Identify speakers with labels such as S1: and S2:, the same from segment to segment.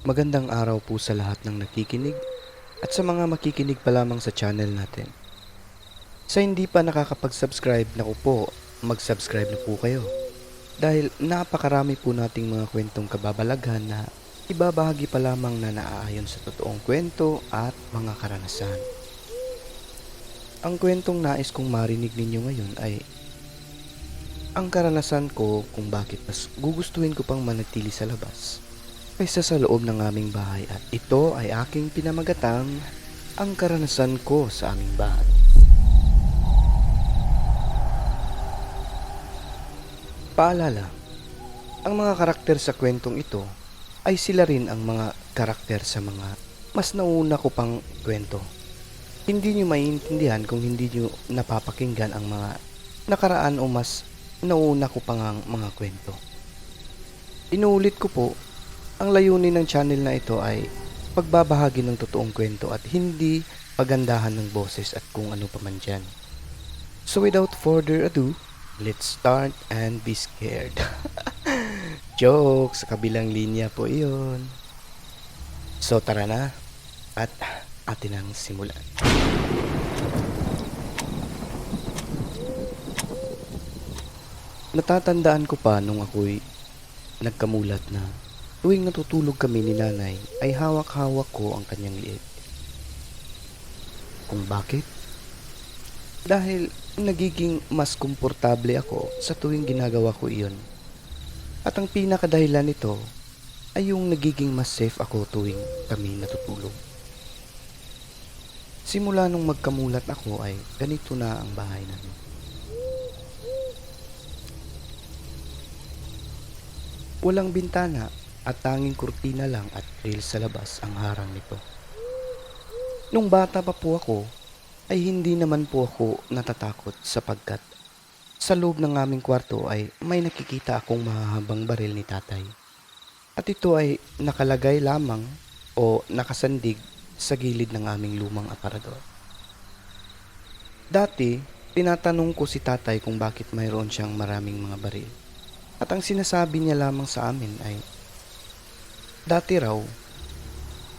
S1: Magandang araw po sa lahat ng nakikinig at sa mga makikinig pa lamang sa channel natin. Sa hindi pa nakakapag-subscribe, naku po, mag-subscribe na po kayo. Dahil napakarami po nating mga kwentong kababalaghan na ibabahagi pa lamang na naaayon sa totoong kwento at mga karanasan. Ang kwentong nais kong marinig ninyo ngayon ay ang karanasan ko kung bakit mas gugustuhin ko pang manatili sa labas kaysa sa loob ng aming bahay, at ito ay aking pinamagatang ang karanasan ko sa aming bahay. Paalala, ang mga karakter sa kwentong ito ay sila rin ang mga karakter sa mga mas nauna ko pang kwento. Hindi nyo maiintindihan kung hindi nyo napapakinggan ang mga nakaraan o mas nauna ko pang mga kwento. Inuulit ko po, ang layunin ng channel na ito ay pagbabahagi ng totoong kwento at hindi pagandahan ng boses at kung ano pa man dyan. So without further ado, let's start and be scared. Joke, sa kabilang linya po iyon. So tara na at atin ang simulan. Natatandaan ko pa nung ako'y nagkamulat na tuwing natutulog kami ni nanay ay hawak-hawak ko ang kanyang liit. Kung bakit? Dahil nagiging mas komportable ako sa tuwing ginagawa ko iyon. At ang pinakadahilan nito ay yung nagiging mas safe ako tuwing kami natutulog. Simula nung magkamulat ako ay ganito na ang bahay namin. Walang bintana at tanging kurtina lang at rails sa labas ang harang nito. Nung bata pa po ako, ay hindi naman po ako natatakot sapagkat sa loob ng aming kwarto ay may nakikita akong mahahabang baril ni tatay. At ito ay nakalagay lamang o nakasandig sa gilid ng aming lumang aparador. Dati, tinatanong ko si tatay kung bakit mayroon siyang maraming mga baril. At ang sinasabi niya lamang sa amin ay, dati raw,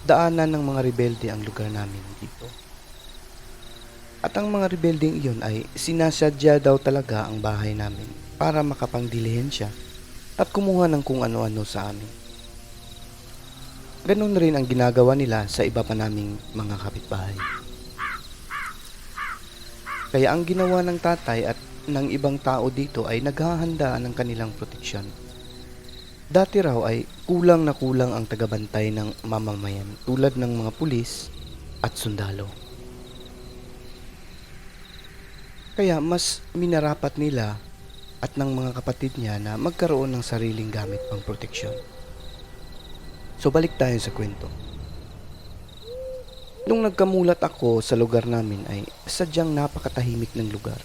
S1: daanan ng mga rebelde ang lugar namin dito. At ang mga rebeldeng iyon ay sinasadya daw talaga ang bahay namin para makapangdilihensya at kumuha ng kung ano-ano sa amin. Ganun rin ang ginagawa nila sa iba pa naming mga kapitbahay. Kaya ang ginawa ng tatay at ng ibang tao dito ay naghahandaan ng kanilang proteksyon. Dati raw ay kulang na kulang ang tagabantay ng mamamayan tulad ng mga pulis at sundalo. Kaya mas minarapat nila at ng mga kapatid niya na magkaroon ng sariling gamit pang proteksyon. So balik tayo sa kwento. Nung nagkamulat ako sa lugar namin ay sadyang napakatahimik ng lugar.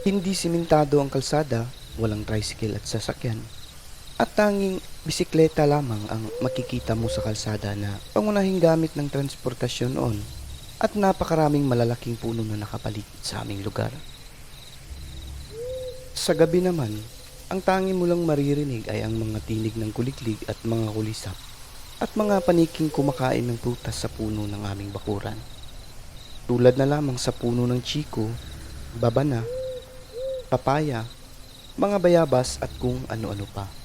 S1: Hindi simentado ang kalsada, walang tricycle at sasakyan. At tanging bisikleta lamang ang makikita mo sa kalsada na pangunahing gamit ng transportasyon noon, at napakaraming malalaking puno na nakapaligid sa aming lugar. Sa gabi naman, ang tanging mo lang maririnig ay ang mga tinig ng kuliglig at mga kulisap at mga paniking kumakain ng prutas sa puno ng aming bakuran. Tulad na lamang sa puno ng chiko, babana, papaya, mga bayabas at kung ano-ano pa.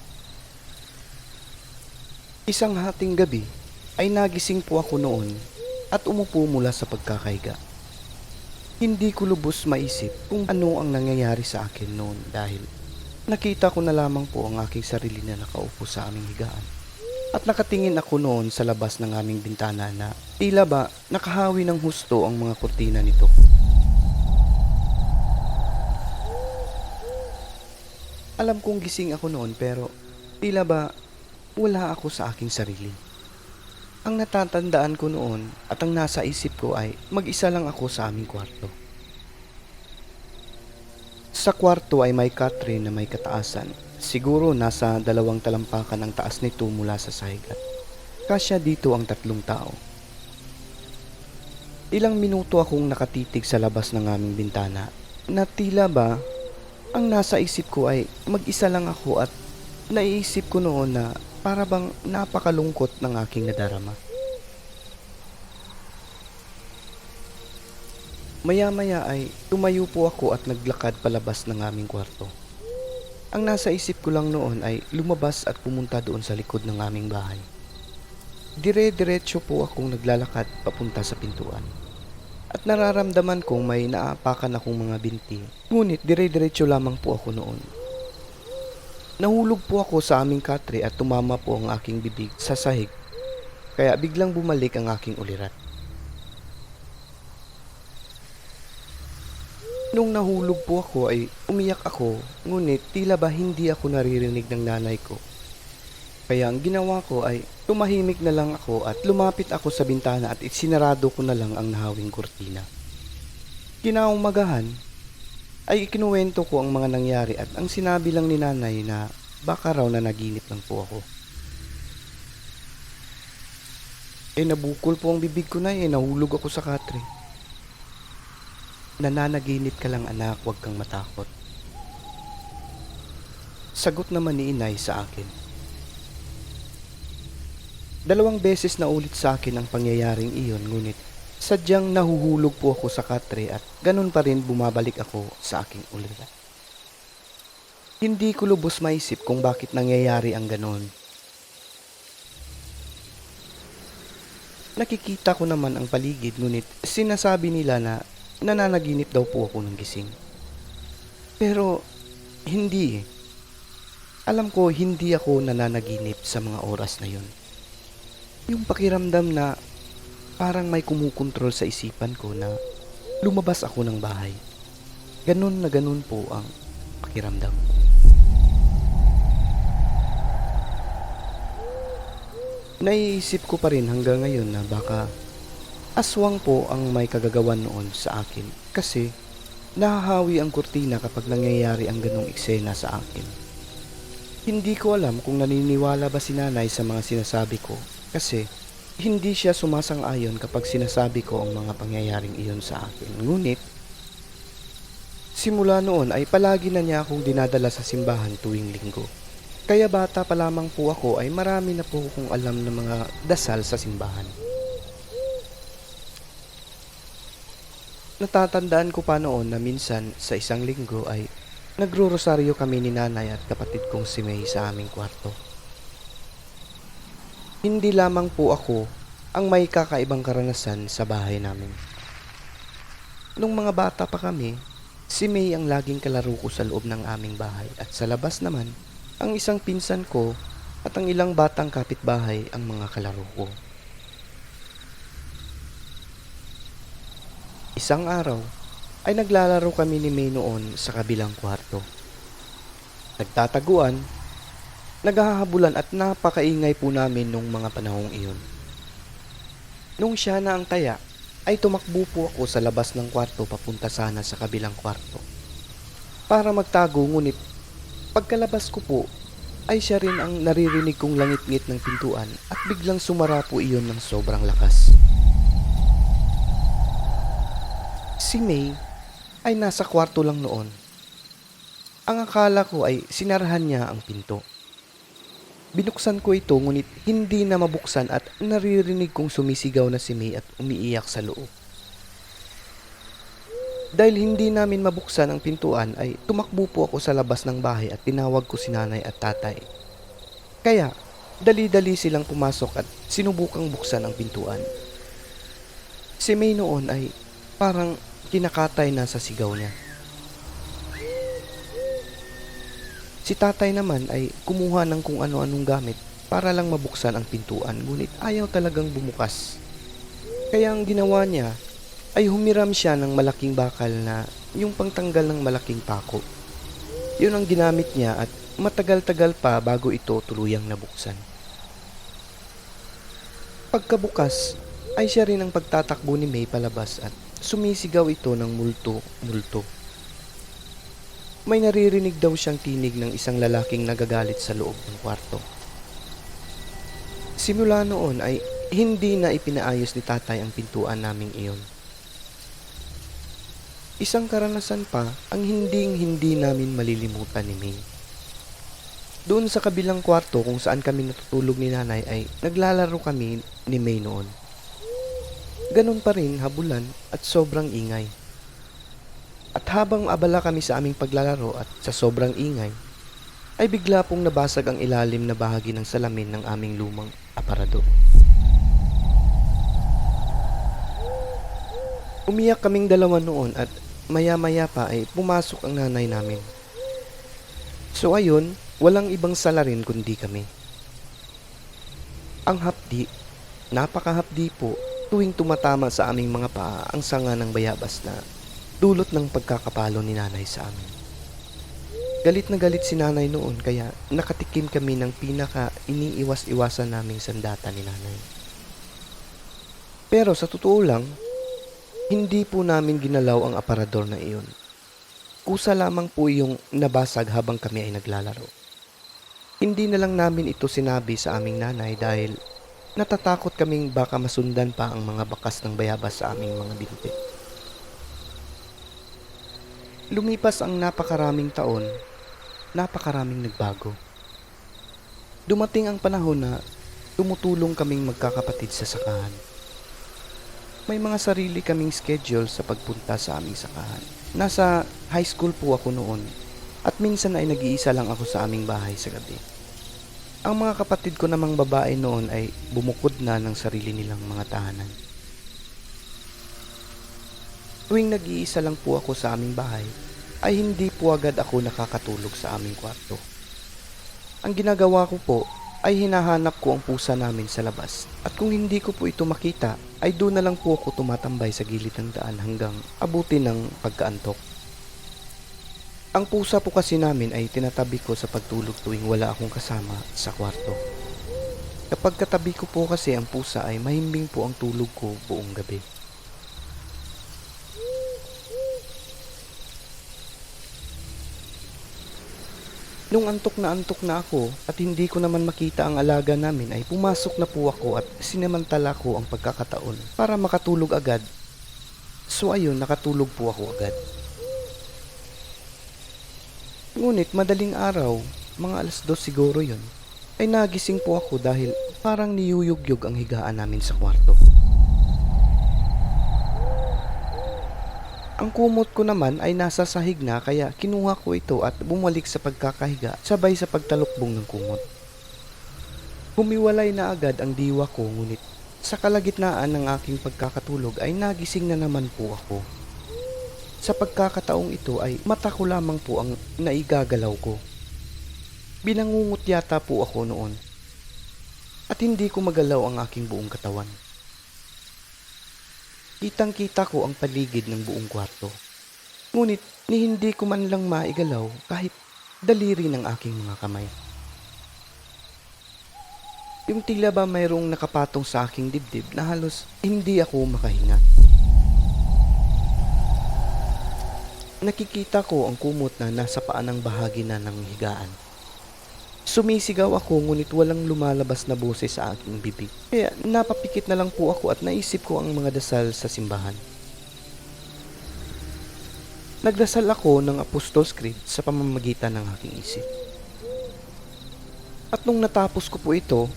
S1: Isang hating gabi ay nagising po ako noon at umupo mula sa pagkakahiga. Hindi ko lubos maisip kung ano ang nangyayari sa akin noon dahil nakita ko na lamang po ang aking sarili na nakaupo sa aming higaan. At nakatingin ako noon sa labas ng aming bintana na tila ba nakahawi ng husto ang mga kurtina nito. Alam kong gising ako noon pero tila ba wala ako sa aking sarili. Ang natatandaan ko noon at ang nasa isip ko ay mag-isa lang ako sa aming kwarto. Sa kwarto ay may katre na may kataasan. Siguro nasa 2 talampakan ang taas nito mula sa sahigat. Kasya dito ang 3 tao. Ilang minuto akong nakatitig sa labas ng aming bintana na tila ba ang nasa isip ko ay mag-isa lang ako at naiisip ko noon na para bang napakalungkot ng aking nadarama. Maya-maya ay tumayo po ako at naglakad palabas ng aming kwarto. Ang nasa isip ko lang noon ay lumabas at pumunta doon sa likod ng aming bahay. Dire-diretso po akong naglalakad papunta sa pintuan. At nararamdaman kong may naapakan akong mga binti. Ngunit dire-diretso lamang po ako noon. Nahulog po ako sa aming katre at tumama po ang aking bibig sa sahig. Kaya biglang bumalik ang aking ulirat. Nung nahulog po ako ay umiyak ako, ngunit tila ba hindi ako naririnig ng nanay ko. Kaya ang ginawa ko ay tumahimik na lang ako at lumapit ako sa bintana at isinarado ko na lang ang nahawing kurtina. Kinaumagahan ay ikinuwento ko ang mga nangyari at ang sinabi lang ni nanay na baka raw na naginip lang po ako. Nabukol po ang bibig ko na nahulog ako sa katre. Nananaginip ka lang anak, huwag kang matakot. Sagot naman ni inay sa akin. 2 beses na ulit sa akin ang pangyayaring iyon, ngunit sadyang nahuhulog po ako sa katre at ganun pa rin bumabalik ako sa aking ulirat. Hindi ko lubos maisip kung bakit nangyayari ang ganun. Nakikita ko naman ang paligid, ngunit sinasabi nila na nananaginip daw po ako ng gising. Pero hindi. Alam ko hindi ako nananaginip sa mga oras na yun. Yung pakiramdam na parang may kumukontrol sa isipan ko na lumabas ako ng bahay. Ganun na ganun po ang pakiramdam. Naiisip ko pa rin hanggang ngayon na baka aswang po ang may kagagawan noon sa akin kasi nahahawi ang kurtina kapag nangyayari ang ganong eksena sa akin. Hindi ko alam kung naniniwala ba si nanay sa mga sinasabi ko kasi hindi siya sumasang-ayon kapag sinasabi ko ang mga pangyayaring iyon sa akin. Ngunit simula noon ay palagi na niya akong dinadala sa simbahan tuwing linggo. Kaya bata pa lamang po ako ay marami na po akong alam ng mga dasal sa simbahan. Natatandaan ko pa noon na minsan sa isang linggo ay nagro-rosaryo kami ni nanay at kapatid kong si May sa aming kwarto. Hindi lamang po ako ang may kakaibang karanasan sa bahay namin. Nung mga bata pa kami, si May ang laging kalaro ko sa loob ng aming bahay at sa labas naman, ang isang pinsan ko at ang ilang batang kapitbahay ang mga kalaro ko. Isang araw ay naglalaro kami ni May noon sa kabilang kwarto. Nagtataguan, naghahabulan at napakaingay po namin nung mga panahong iyon. Nung siya na ang taya, ay tumakbo po ako sa labas ng kwarto papunta sana sa kabilang kwarto. Para magtago, ngunit pagkalabas ko po, ay siya rin ang naririnig kong langit-ngit ng pintuan at biglang sumara po iyon ng sobrang lakas. Si May ay nasa kwarto lang noon. Ang akala ko ay sinarahan niya ang pinto. Binuksan ko ito ngunit hindi na mabuksan at naririnig kong sumisigaw na si May at umiiyak sa loob. Dahil hindi namin mabuksan ang pintuan ay tumakbo po ako sa labas ng bahay at tinawag ko si nanay at tatay. Kaya dali-dali silang pumasok at sinubukang buksan ang pintuan. Si May noon ay parang kinakatay na sa sigaw niya. Si tatay naman ay kumuha ng kung ano-anong gamit para lang mabuksan ang pintuan, ngunit ayaw talagang bumukas. Kaya ang ginawa niya ay humiram siya ng malaking bakal na yung pangtanggal ng malaking pako. Yun ang ginamit niya at matagal-tagal pa bago ito tuluyang nabuksan. Pagkabukas ay siya rin ang pagtatakbo ni May palabas at sumisigaw ito ng multo-multo. May naririnig daw siyang tinig ng isang lalaking nagagalit sa loob ng kwarto. Simula noon ay hindi na ipinaayos ni tatay ang pintuan naming iyon. Isang karanasan pa ang hindi namin malilimutan ni May. Doon sa kabilang kwarto kung saan kami natutulog ni nanay ay naglalaro kami ni May noon. Ganun pa rin habulan at sobrang ingay. At habang abala kami sa aming paglalaro at sa sobrang ingay, ay bigla pong nabasag ang ilalim na bahagi ng salamin ng aming lumang aparador. Umiyak kaming dalawa noon at maya-maya pa ay pumasok ang nanay namin. So ayun, walang ibang salarin kundi kami. Ang hapdi, napakahapdi po tuwing tumatama sa aming mga paa ang sanga ng bayabas na dulot ng pagkakapalo ni nanay sa amin. Galit na galit si nanay noon kaya nakatikim kami ng pinaka iniiwas-iwasan naming sandata ni nanay. Pero sa totoo lang, hindi po namin ginalaw ang aparador na iyon. Kusa lamang po yung nabasag habang kami ay naglalaro. Hindi na lang namin ito sinabi sa aming nanay dahil natatakot kaming baka masundan pa ang mga bakas ng bayabas sa aming mga binti. Lumipas ang napakaraming taon, napakaraming nagbago. Dumating ang panahon na tumutulong kaming magkakapatid sa sakahan. May mga sarili kaming schedule sa pagpunta sa aming sakahan. Nasa high school po ako noon at minsan ay nag-iisa lang ako sa aming bahay sa gabi. Ang mga kapatid ko namang babae noon ay bumukod na ng sarili nilang mga tahanan. Tuwing nag-iisa lang po ako sa aming bahay, ay hindi po agad ako nakakatulog sa aming kwarto. Ang ginagawa ko po ay hinahanap ko ang pusa namin sa labas at kung hindi ko po ito makita ay doon na lang po ako tumatambay sa gilid ng daan hanggang abutin ng pagkaantok. Ang pusa po kasi namin ay tinatabi ko sa pagtulog tuwing wala akong kasama sa kwarto. Kapag katabi ko po kasi ang pusa ay mahimbing po ang tulog ko buong gabi. Nung antok na ako at hindi ko naman makita ang alaga namin ay pumasok na po ako at sinamantala ko ang pagkakataon para makatulog agad. So ayun, nakatulog po ako agad. Ngunit madaling araw, mga 2:00 siguro yun, ay nagising po ako dahil parang niyuyugyug ang higaan namin sa kwarto. Ang kumot ko naman ay nasa sahig na kaya kinuha ko ito at bumalik sa pagkakahiga sabay sa pagtalukbong ng kumot. Humiwalay na agad ang diwa ko ngunit sa kalagitnaan ng aking pagkakatulog ay nagising na naman po ako. Sa pagkakataong ito ay mata ko lamang po ang naigagalaw ko. Binangungot yata po ako noon at hindi ko magalaw ang aking buong katawan. Kitang-kita ko ang paligid ng buong kwarto. Ngunit ni hindi ko man lang maigalaw kahit daliri ng aking mga kamay. Yung tila ba mayroong nakapatong sa aking dibdib na halos hindi ako makahinga. Nakikita ko ang kumot na nasa paanang bahagi na ng higaan. Sumisigaw ako ngunit walang lumalabas na boses sa aking bibig. Kaya napapikit na lang po ako at naisip ko ang mga dasal sa simbahan. Nagdasal ako ng Apostles' Creed sa pamamagitan ng aking isip. At nung natapos ko po ito,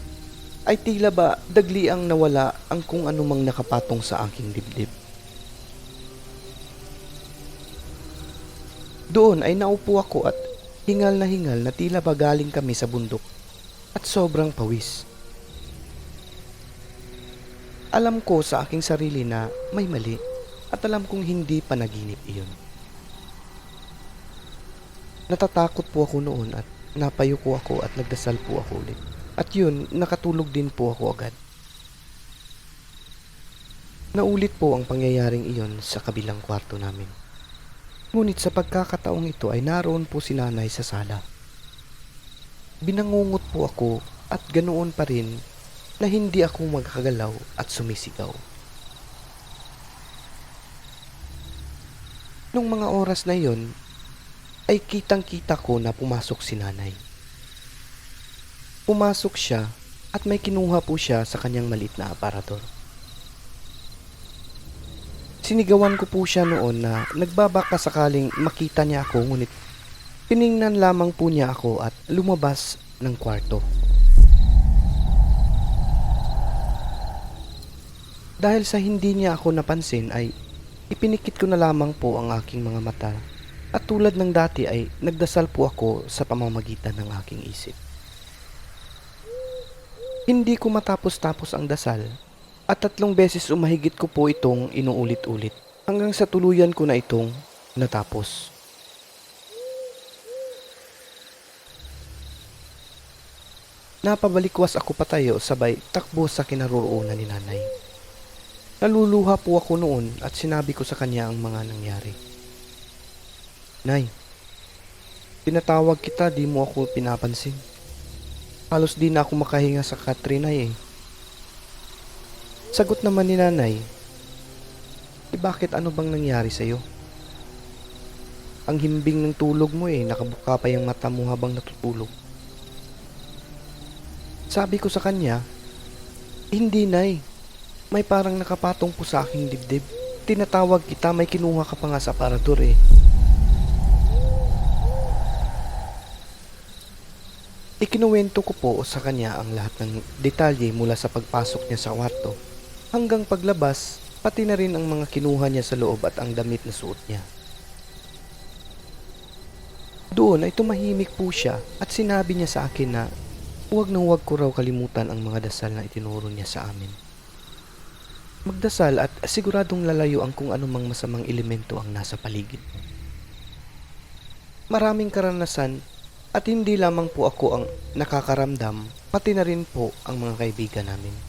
S1: ay tila ba dagli ang nawala ang kung anumang nakapatong sa aking dibdib. Doon ay naupo ako at hingal na tila ba galing kami sa bundok at sobrang pawis. Alam ko sa aking sarili na may mali at alam kong hindi panaginip iyon. Natatakot po ako noon at napayuko ako at nagdasal po ako ulit. At yun, nakatulog din po ako agad. Naulit po ang pangyayaring iyon sa kabilang kwarto namin. Ngunit sa pagkakataong ito ay naroon po si nanay sa sala. Binangungot po ako at ganoon pa rin na hindi ako magkagalaw at sumisigaw. Nung mga oras na iyon, ay kitang-kita ko na pumasok si nanay. Pumasok siya at may kinuha po siya sa kanyang maliit na aparador. Sinigawan ko po siya noon na nagbabaka sakaling makita niya ako ngunit Tiningnan lamang po niya ako at lumabas ng kwarto. Dahil sa hindi niya ako napansin ay ipinikit ko na lamang po ang aking mga mata at tulad ng dati ay nagdasal po ako sa pamamagitan ng aking isip. Hindi ko matapos-tapos ang dasal at 3 beses umahigit ko po itong inuulit-ulit hanggang sa tuluyan ko na itong natapos. Napabalikwas ako patayo sabay takbo sa kinaroroonan ni nanay. Naluluha po ako noon at sinabi ko sa kanya ang mga nangyari. Nay, pinatawag kita, di mo ako pinapansin. Halos di na ako makahinga sa Katrinay eh. Sagot naman ni nanay, bakit ano bang nangyari sa'yo? Ang himbing ng tulog mo eh, nakabuka pa yung mata mo habang natutulog. Sabi ko sa kanya, hindi nay, may parang nakapatong po sa aking dibdib. Tinatawag kita, may kinuha ka pa nga sa aparador eh. Ikinuwento ko po sa kanya ang lahat ng detalye mula sa pagpasok niya sa kwarto hanggang paglabas, pati na rin ang mga kinuha niya sa loob at ang damit na suot niya. Doon ay tumahimik po siya at sinabi niya sa akin na huwag ko raw kalimutan ang mga dasal na itinuro niya sa amin. Magdasal at siguradong lalayo ang kung anumang masamang elemento ang nasa paligid mo. Maraming karanasan at hindi lamang po ako ang nakakaramdam, pati na rin po ang mga kaibigan namin.